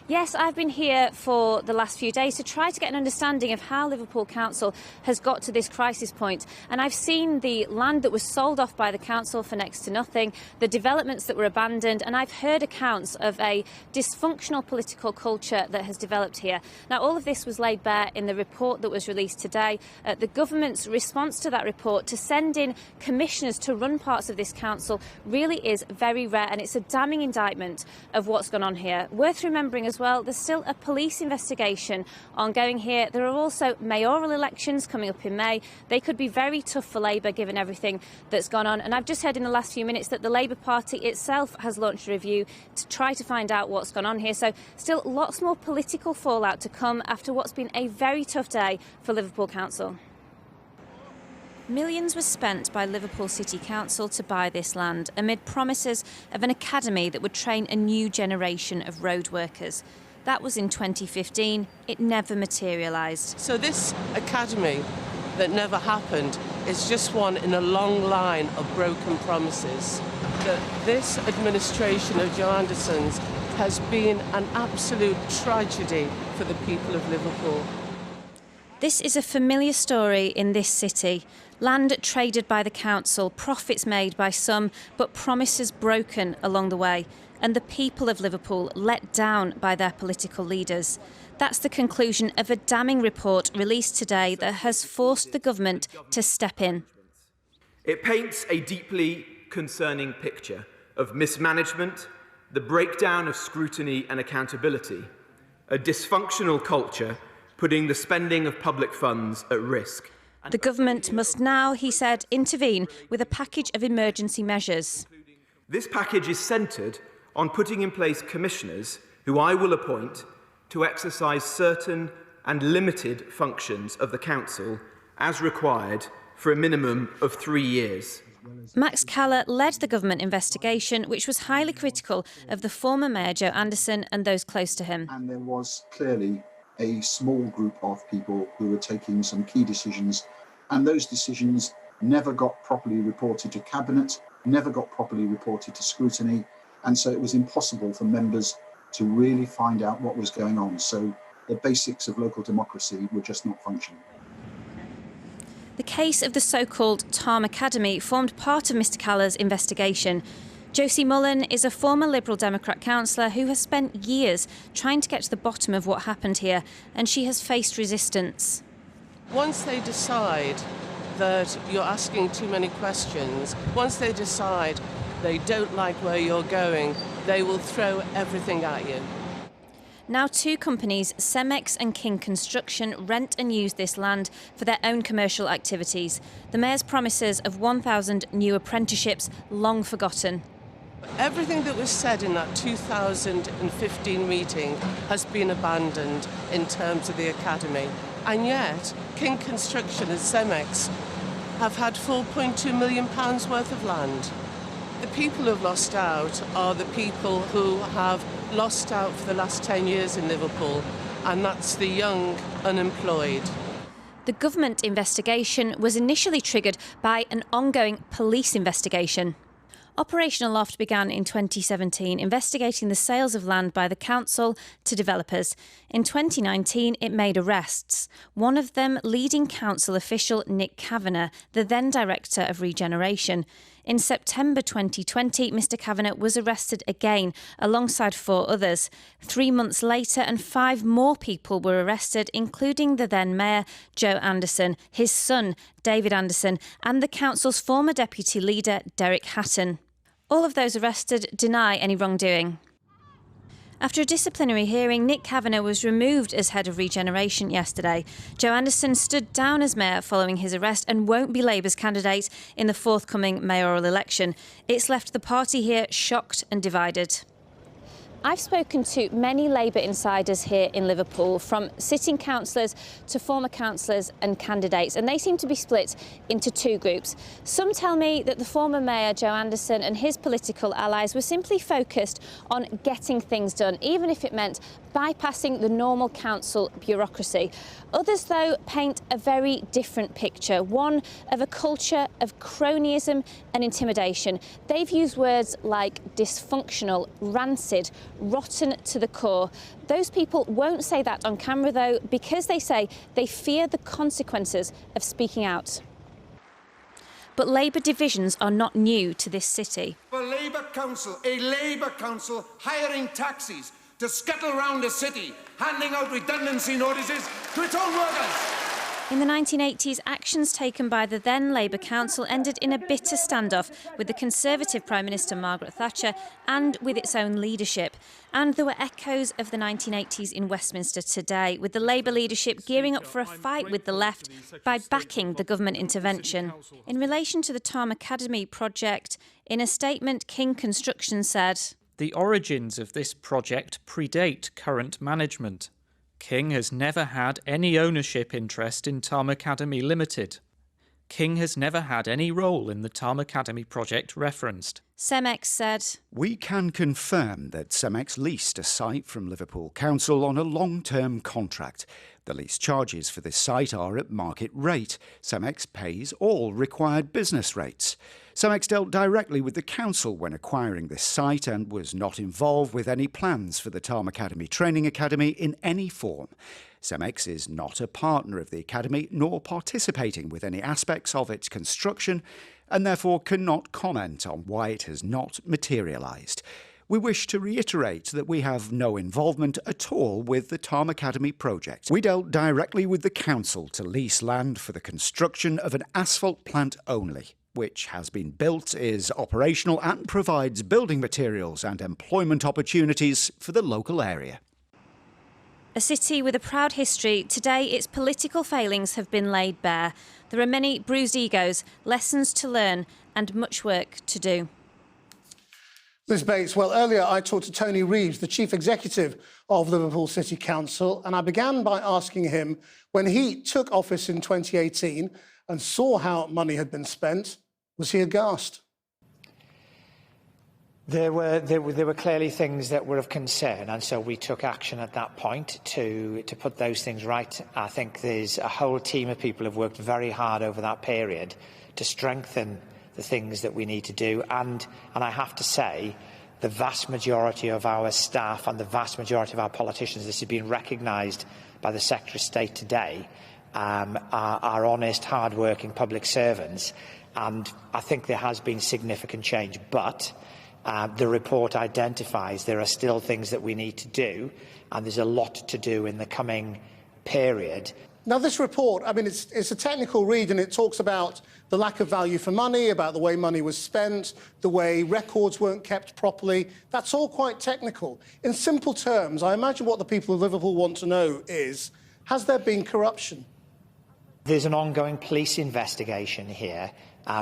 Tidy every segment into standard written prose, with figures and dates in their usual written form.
Yes, I've been here for the last few days to try to get an understanding of how Liverpool Council has got to this crisis point. And I've seen the land that was sold off by the council for next to nothing, the developments that were abandoned, and I've heard accounts of a dysfunctional political culture that has developed here. Now, all of this was laid bare in the report that was released today. The government's response to that report to send in commissioners to run parts of this council really is very rare, and it's a damning indictment of what's gone on here. Worth remembering as well, there's still a police investigation ongoing here. There are also mayoral elections coming up in May. They could be very tough for Labour given everything that's gone on. And I've just heard in the last few minutes that the Labour Party itself has launched a review to try to find out what's gone on here. So still lots more political fallout to come after what's been a very tough day for Liverpool Council. Millions were spent by Liverpool City Council to buy this land amid promises of an academy that would train a new generation of road workers. That was in 2015. It never materialised. So this academy that never happened is just one in a long line of broken promises. That this administration of Joe Anderson's has been an absolute tragedy for the people of Liverpool. This is a familiar story in this city. Land traded by the council, profits made by some, but promises broken along the way, and the people of Liverpool let down by their political leaders. That's the conclusion of a damning report released today that has forced the government to step in. It paints a deeply concerning picture of mismanagement, the breakdown of scrutiny and accountability, a dysfunctional culture putting the spending of public funds at risk. The government must now, he said, intervene with a package of emergency measures. This package is centred on putting in place commissioners who I will appoint to exercise certain and limited functions of the council as required for a minimum of 3 years. Max Caller led the government investigation, which was highly critical of the former Mayor Joe Anderson and those close to him. And there was clearly a small group of people who were taking some key decisions, and those decisions never got properly reported to Cabinet, never got properly reported to scrutiny, and so it was impossible for members to really find out what was going on. So the basics of local democracy were just not functioning. The case of the so-called Tarm Academy formed part of Mr Caller's investigation. Josie Mullen is a former Liberal Democrat councillor who has spent years trying to get to the bottom of what happened here, and she has faced resistance. Once they decide that you're asking too many questions, once they decide they don't like where you're going, they will throw everything at you. Now 2 companies, Cemex and King Construction, rent and use this land for their own commercial activities. The Mayor's promises of 1,000 new apprenticeships long forgotten. Everything that was said in that 2015 meeting has been abandoned in terms of the academy. And yet, King Construction and Cemex have had £4.2 million worth of land. The people who have lost out are the people who have lost out for the last 10 years in Liverpool, and that's the young unemployed. The government investigation was initially triggered by an ongoing police investigation. Operation Aloft began in 2017, investigating the sales of land by the council to developers. In 2019, it made arrests. One of them, leading council official Nick Kavanagh, the then Director of Regeneration. In September 2020, Mr Kavanagh was arrested again, alongside 4 others. 3 months later, and 5 more people were arrested, including the then Mayor Joe Anderson, his son David Anderson, and the council's former deputy leader Derek Hatton. All of those arrested deny any wrongdoing. After a disciplinary hearing, Nick Kavanagh was removed as head of Regeneration yesterday. Joe Anderson stood down as mayor following his arrest and won't be Labour's candidate in the forthcoming mayoral election. It's left the party here shocked and divided. I've spoken to many Labour insiders here in Liverpool, from sitting councillors to former councillors and candidates, and they seem to be split into 2 groups. Some tell me that the former Mayor Joe Anderson and his political allies were simply focused on getting things done, even if it meant bypassing the normal council bureaucracy. Others, though, paint a very different picture, one of a culture of cronyism and intimidation. They've used words like dysfunctional, rancid, rotten to the core. Those people won't say that on camera, though, because they say they fear the consequences of speaking out. But Labour divisions are not new to this city. A Labour council hiring taxis to scuttle around the city, handing out redundancy notices to its own workers. In the 1980s, actions taken by the then Labour Council ended in a bitter standoff with the Conservative Prime Minister Margaret Thatcher and with its own leadership. And there were echoes of the 1980s in Westminster today, with the Labour leadership gearing up for a fight with the left by backing the government intervention. In relation to the Tarm Academy project, in a statement, King Construction said, "The origins of this project predate current management. King has never had any ownership interest in Tarm Academy Limited. King has never had any role in the Tarm Academy project referenced." Cemex said, "We can confirm that Cemex leased a site from Liverpool Council on a long-term contract. The lease charges for this site are at market rate. Cemex pays all required business rates. Cemex dealt directly with the council when acquiring this site and was not involved with any plans for the Tarm Academy Training Academy in any form. Cemex is not a partner of the academy nor participating with any aspects of its construction and therefore cannot comment on why it has not materialised. We wish to reiterate that we have no involvement at all with the Tarm Academy project. We dealt directly with the council to lease land for the construction of an asphalt plant only, which has been built, is operational and provides building materials and employment opportunities for the local area. A city with a proud history, today its political failings have been laid bare. There are many bruised egos, lessons to learn and much work to do. Liz Bates, well, earlier I talked to Tony Reeves, the Chief Executive of Liverpool City Council, and I began by asking him, when he took office in 2018 and saw how money had been spent, was he aghast? There were clearly things that were of concern, and so we took action at that point to put those things right. I think there's a whole team of people who have worked very hard over that period to strengthen the things that we need to do, and I have to say, the vast majority of our staff and the vast majority of our politicians, this has been recognised by the Secretary of State today, are honest, hard-working public servants, and I think there has been significant change, but the report identifies there are still things that we need to do, and there's a lot to do in the coming period. Now, this report, I mean, it's a technical read, and it talks about the lack of value for money, about the way money was spent, the way records weren't kept properly. That's all quite technical. In simple terms, I imagine what the people of Liverpool want to know is, has there been corruption? There's an ongoing police investigation here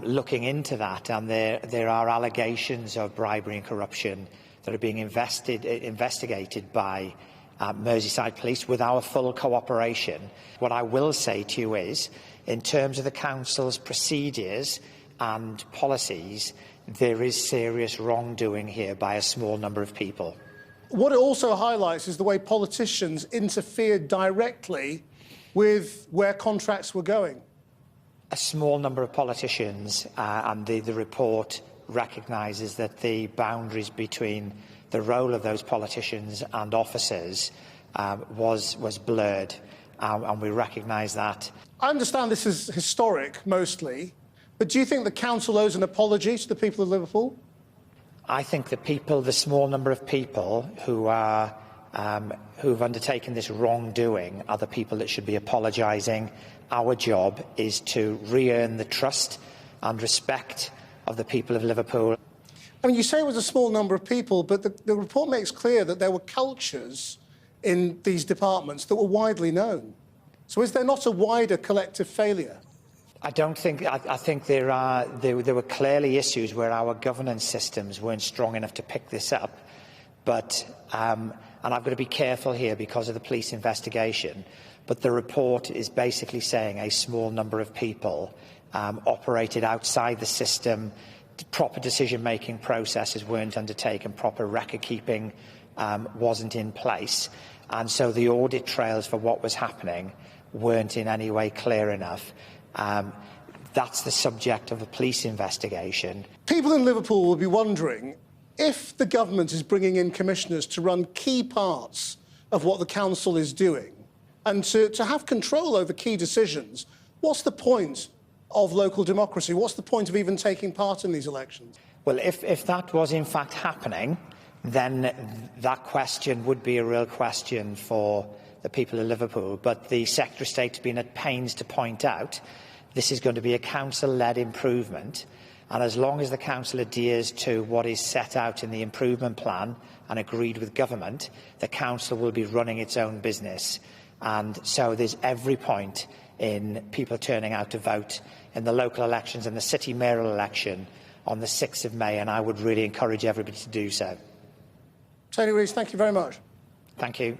looking into that, and there are allegations of bribery and corruption that are being investigated by Merseyside Police with our full cooperation. What I will say to you is, in terms of the Council's procedures and policies, there is serious wrongdoing here by a small number of people. What it also highlights is the way politicians interfered directly with where contracts were going. A small number of politicians, and the report recognises that the boundaries between the role of those politicians and officers was blurred, and we recognise that. I understand this is historic, mostly, but do you think the Council owes an apology to the people of Liverpool? I think the small number of people who have undertaken this wrongdoing are the people that should be apologising. Our job is to re-earn the trust and respect of the people of Liverpool. I mean, you say it was a small number of people, but the report makes clear that there were cultures in these departments that were widely known. So is there not a wider collective failure? I don't think. I think there were clearly issues where our governance systems weren't strong enough to pick this up. But and I've got to be careful here because of the police investigation. But the report is basically saying a small number of people operated outside the system. Proper decision-making processes weren't undertaken. Proper record-keeping wasn't in place, and so the audit trails for what was happening weren't in any way clear enough. That's the subject of a police investigation. People in Liverpool will be wondering, if the government is bringing in commissioners to run key parts of what the council is doing and to have control over key decisions, what's the point of local democracy? What's the point of even taking part in these elections? Well, if that was in fact happening, then that question would be a real question for the people of Liverpool. But the Secretary of State's been at pains to point out this is going to be a council-led improvement, and as long as the council adheres to what is set out in the improvement plan and agreed with government, the council will be running its own business. And so there's every point in people turning out to vote in the local elections and the city mayoral election on the 6th of May, and I would really encourage everybody to do so. Tony Rees, thank you very much. Thank you.